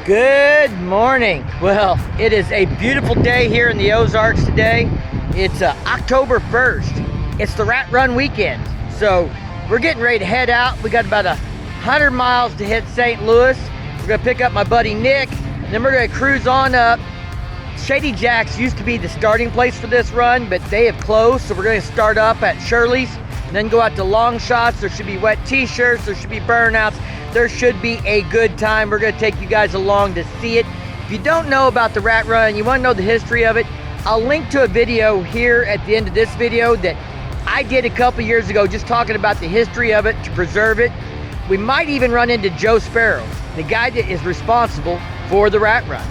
Good morning. Well, it is a beautiful day here in the Ozarks today. It's October 1st. It's the Rat Run weekend. So we're getting ready to head out. We got about 100 miles to hit St. Louis. We're gonna pick up my buddy Nick, and then we're gonna cruise on up. Shady Jack's used to be the starting place for this run, but they have closed. So we're gonna start up at Shirley's and then go out to Long Shots. There should be wet t-shirts, there should be burnouts. There should be a good time. We're gonna take you guys along to see it. If you don't know about the Rat Run, you wanna know the history of it, I'll link to a video here at the end of this video that I did a couple years ago, just talking about the history of it to preserve it. We might even run into Joe Sparrow, the guy that is responsible for the Rat Run.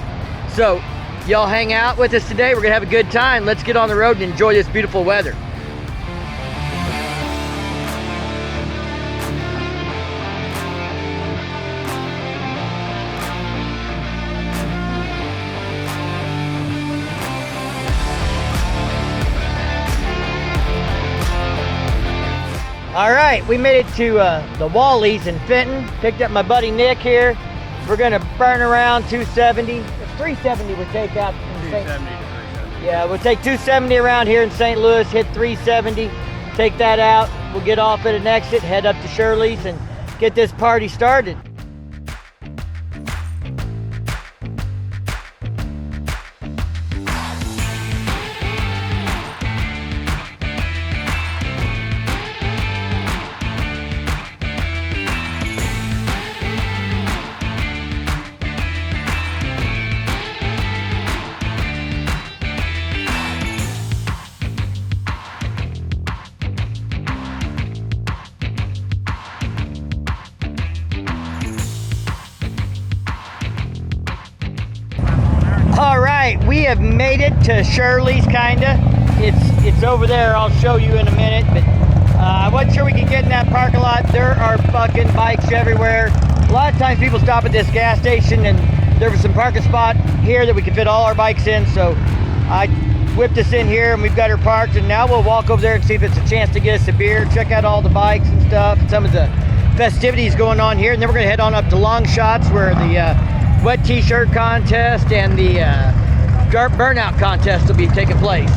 So y'all hang out with us today. We're gonna have a good time. Let's get on the road and enjoy this beautiful weather. All right, we made it to the Wallies in Fenton. Picked up my buddy Nick here. We're gonna burn around 270. It's 370 we take out. 270 to 370. Yeah, we'll take 270 around here in St. Louis, hit 370, take that out. We'll get off at an exit, head up to Shirley's and get this party started. All right, we have made it to Shirley's, kinda. It's over there. I'll show you in a minute, but I wasn't sure we could get in that parking lot. There are fucking bikes everywhere. A lot of times people stop at this gas station, and there was some parking spot here that we could fit all our bikes in, so I whipped us in here, and we've got her parked, and now we'll walk over there and see if it's a chance to get us a beer, check out all the bikes and stuff, and some of the festivities going on here, and then we're gonna head on up to Long Shots where the wet t-shirt contest and the dark burnout contest will be taking place.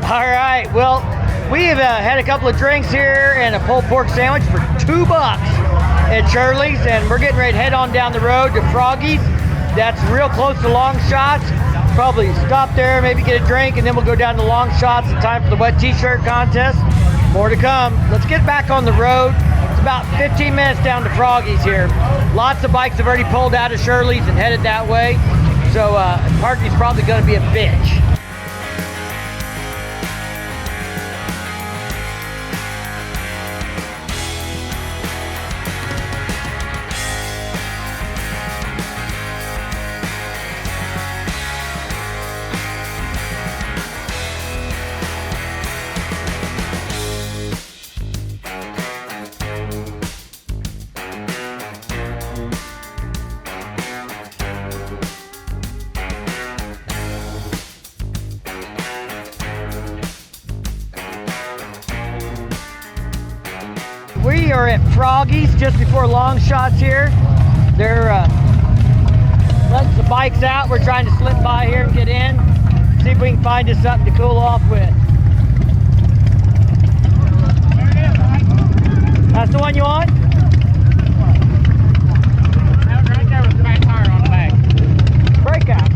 All right, well, we have had a couple of drinks here and a pulled pork sandwich for $2 at Shirley's, and we're getting ready to head on down the road to Froggy's. That's real close to Long Shots. Probably stop there, maybe get a drink, and then we'll go down to Long Shots in time for the wet t-shirt contest. More to come. Let's get back on the road. It's about 15 minutes down to Froggy's here. Lots of bikes have already pulled out of Shirley's and headed that way, so parking's probably gonna be a bitch. We are at Froggy's just before Long Shots here. They're letting the bikes out. We're trying to slip by here and get in. See if we can find us something to cool off with. That's the one you want? Right there with the back tire on the back. Breakout.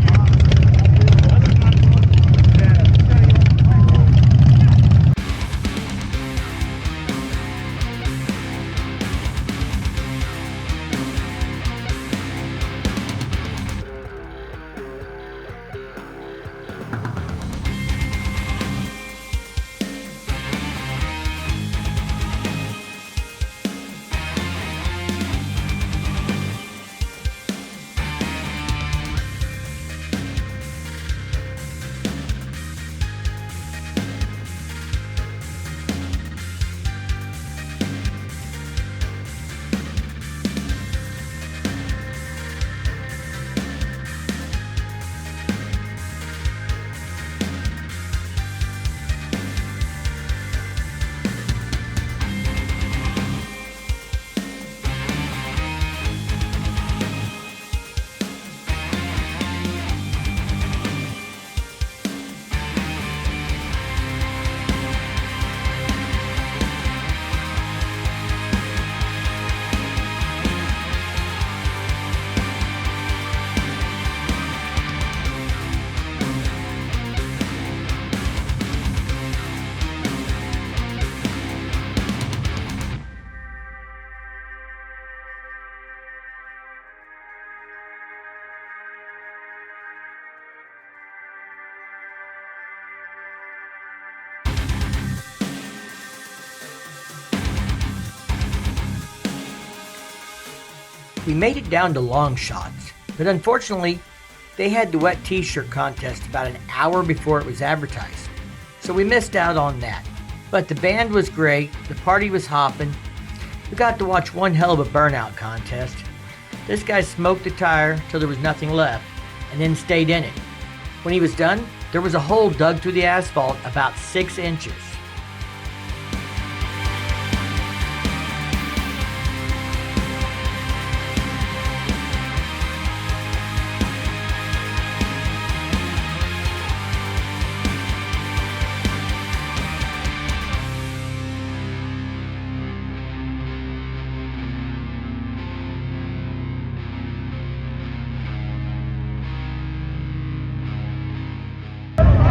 We made it down to long shots, but unfortunately, they had the wet t-shirt contest about an hour before it was advertised, so we missed out on that. But the band was great, the party was hopping. We got to watch one hell of a burnout contest. This guy smoked the tire till there was nothing left, and then stayed in it. When he was done, there was a hole dug through the asphalt about 6 inches.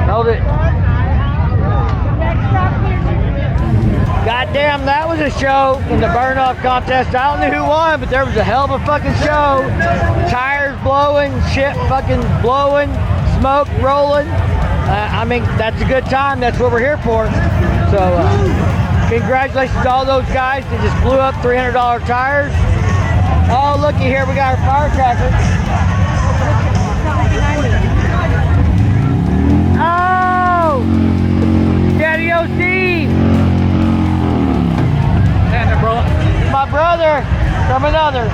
Held it. Goddamn, that was a show in the burn-off contest. I don't know who won, but there was a hell of a fucking show. Tires blowing, shit fucking blowing, smoke rolling. I mean, that's a good time. That's what we're here for. So, congratulations to all those guys that just blew up $300 tires. Oh, looky here, we got our firecracker. Oh! Daddy O.C. My brother from another.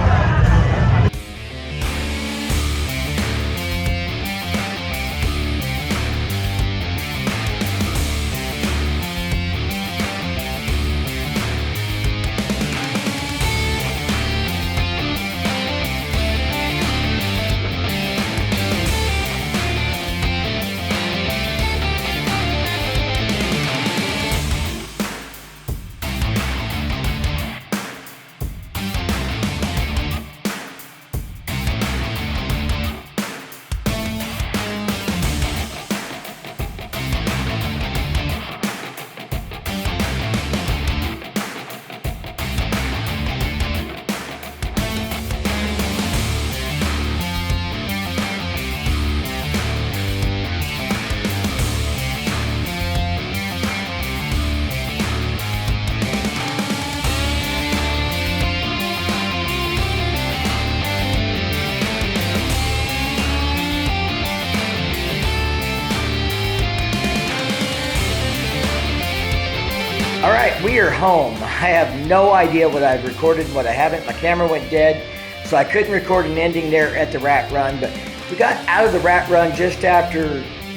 All right, we are home. I have no idea what I've recorded and what I haven't. My camera went dead, so I couldn't record an ending there at the rat run, but we got out of the rat run just after,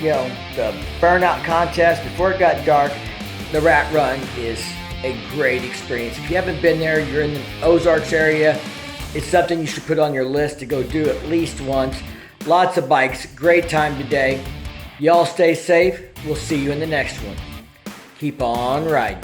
the burnout contest, before it got dark. The rat run is a great experience. If you haven't been there, you're in the Ozarks area, it's something you should put on your list to go do at least once. Lots of bikes, great time today. Y'all stay safe. We'll see you in the next one. Keep on riding.